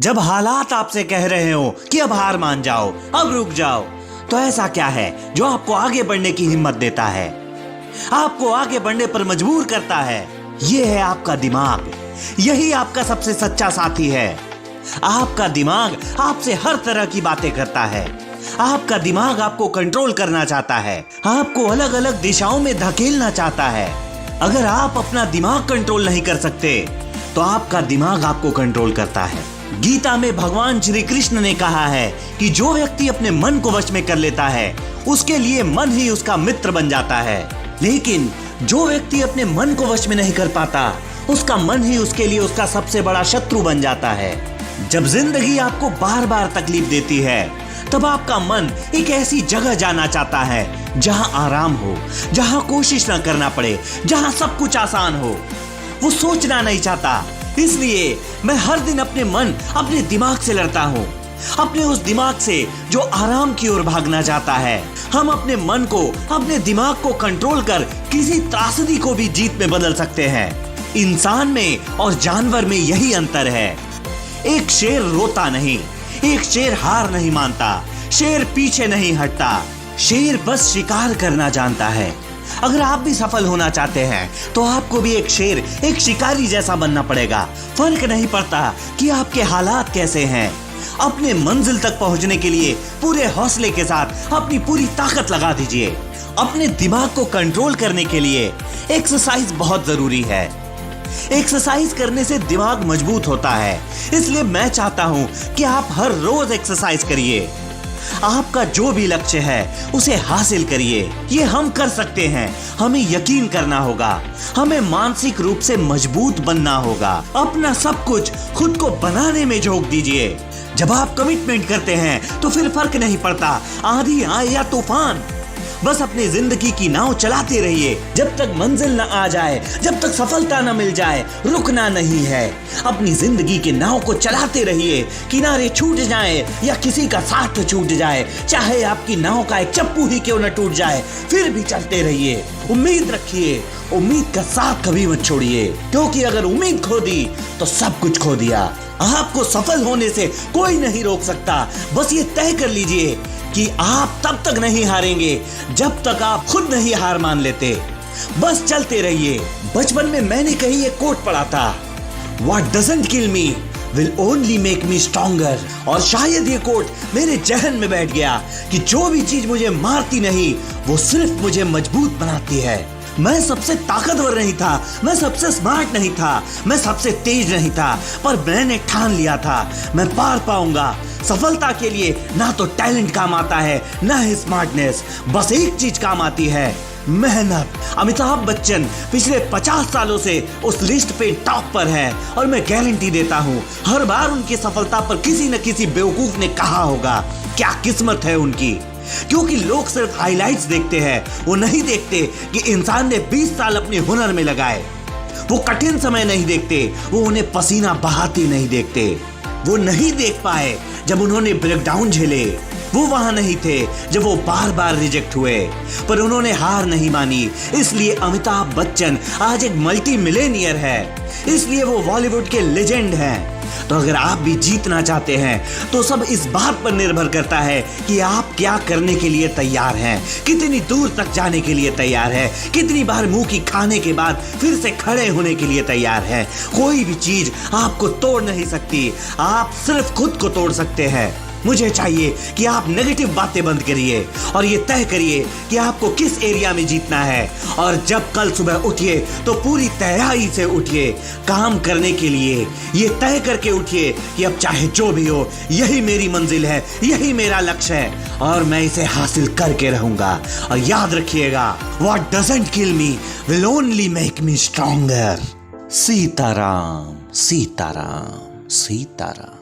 जब हालात आपसे कह रहे हो कि अब हार मान जाओ, अब रुक जाओ, तो ऐसा क्या है जो आपको आगे बढ़ने की हिम्मत देता है, आपको आगे बढ़ने पर मजबूर करता है? ये है आपका दिमाग। यही आपका सबसे सच्चा साथी है। आपका दिमाग आपसे हर तरह की बातें करता है। आपका दिमाग आपको कंट्रोल करना चाहता है, आपको अलग अलग दिशाओं में धकेलना चाहता है। अगर आप अपना दिमाग कंट्रोल नहीं कर सकते तो आपका दिमाग आपको कंट्रोल करता है। गीता में भगवान श्री कृष्ण ने कहा है कि जो व्यक्ति अपने मन को वश में कर लेता है उसके लिए मन ही उसका मित्र बन जाता है, लेकिन जो व्यक्ति अपने मन को वश में नहीं कर पाता उसका मन ही उसके लिए उसका सबसे बड़ा शत्रु बन जाता है। जब जिंदगी आपको बार बार तकलीफ देती है तब आपका मन एक ऐसी जगह जाना चाहता है जहां आराम हो, जहां कोशिश ना करना पड़े, जहां सब कुछ आसान हो। वो सोचना नहीं चाहता, इसलिए मैं हर दिन अपने मन, अपने दिमाग से लड़ता हूँ, अपने उस दिमाग से जो आराम की ओर भागना चाहता है। हम अपने मन को, अपने दिमाग को कंट्रोल कर किसी त्रासदी को भी जीत में बदल सकते हैं। इंसान में और जानवर में यही अंतर है। एक शेर रोता नहीं, एक शेर हार नहीं मानता, शेर पीछे नहीं हटता, शेर बस शिकार करना जानता है। अगर आप भी सफल होना चाहते हैं तो आपको भी एक शेर, एक शिकारी जैसा बनना पड़ेगा। फर्क नहीं पड़ता कि आपके हालात कैसे हैं। अपने मंजिल तक पहुंचने के लिए पूरे हौसले के साथ अपनी पूरी ताकत लगा दीजिए। अपने दिमाग को कंट्रोल करने के लिए एक्सरसाइज बहुत जरूरी है। एक्सरसाइज करने से दिमाग मजबूत होता है, इसलिए मैं चाहता हूं कि आप हर रोज एक्सरसाइज करिए। आपका जो भी लक्ष्य है उसे हासिल करिए। ये हम कर सकते हैं। हमें यकीन करना होगा, हमें मानसिक रूप से मजबूत बनना होगा। अपना सब कुछ खुद को बनाने में झोंक दीजिए। जब आप कमिटमेंट करते हैं तो फिर फर्क नहीं पड़ता आंधी आए या तूफान, बस अपनी जिंदगी की नाव चलाते रहिए। जब तक मंजिल न आ जाए, जब तक सफलता न मिल जाए, रुकना नहीं है। अपनी जिंदगी के नाव को चलाते रहिए। किनारे छूट जाए या किसी का साथ छूट जाए, चाहे आपकी नाव का एक चप्पू ही क्यों न टूट जाए, फिर भी चलते रहिए। उम्मीद रखिए, उम्मीद का साथ कभी मत छोड़िए, क्योंकि अगर उम्मीद खो दी तो सब कुछ खो दिया। आपको सफल होने से कोई नहीं रोक सकता। बस ये तय कर लीजिए कि आप तब तक नहीं हारेंगे जब तक आप खुद नहीं हार मान लेते। बस चलते रहिए। बचपन में मैंने कहीं एक कोट पढ़ा था, What doesn't kill me will only make me stronger। और शायद ये कोट मेरे जहन में बैठ गया कि जो भी चीज मुझे मारती नहीं वो सिर्फ मुझे मजबूत बनाती है। मैं सबसे ताकतवर नहीं था, मैं सबसे स्मार्ट नहीं था, मैं सबसे तेज नहीं था, पर मैंने ठान लिया था मैं पार पाऊंगा। सफलता के लिए ना तो टैलेंट काम आता है ना ही स्मार्टनेस, बस एक चीज काम आती है, मेहनत। अमिताभ बच्चन पिछले 50 सालों से उस लिस्ट पे टॉप पर है और मैं गारंटी देता हूँ हर बार उनकी सफलता पर किसी न किसी बेवकूफ ने कहा होगा क्या किस्मत है उनकी। क्योंकि लोग सिर्फ हाइलाइट्स देखते हैं, वो नहीं देखते कि इंसान ने 20 साल अपने हुनर में लगाए। वो कठिन समय नहीं देखते, वो उन्हें पसीना बहाते नहीं देखते। वो नहीं देख पाए जब उन्होंने ब्रेकडाउन झेले, वो वहां नहीं थे जब वो बार बार रिजेक्ट हुए, पर उन्होंने हार नहीं मानी। इसलिए अमिताभ बच्चन आज एक मल्टी मिलेनियर है, इसलिए वो बॉलीवुड के लेजेंड हैं। तो अगर आप भी जीतना चाहते हैं तो सब इस बात पर निर्भर करता है कि आप क्या करने के लिए तैयार हैं, कितनी दूर तक जाने के लिए तैयार है, कितनी बार मुंह की खाने के बाद फिर से खड़े होने के लिए तैयार है। कोई भी चीज आपको तोड़ नहीं सकती, आप सिर्फ खुद को तोड़ सकते हैं। मुझे चाहिए कि आप नेगेटिव बातें बंद करिए और ये तय करिए कि आपको किस एरिया में जीतना है। और जब कल सुबह उठिए तो पूरी तैयारी से उठिए काम करने के लिए। ये तय करके उठिए कि अब चाहे जो भी हो, यही मेरी मंजिल है, यही मेरा लक्ष्य है और मैं इसे हासिल करके रहूंगा। और याद रखिएगा, What doesn't kill me will only make me stronger। Sitaram, Sitaram, Sitaram.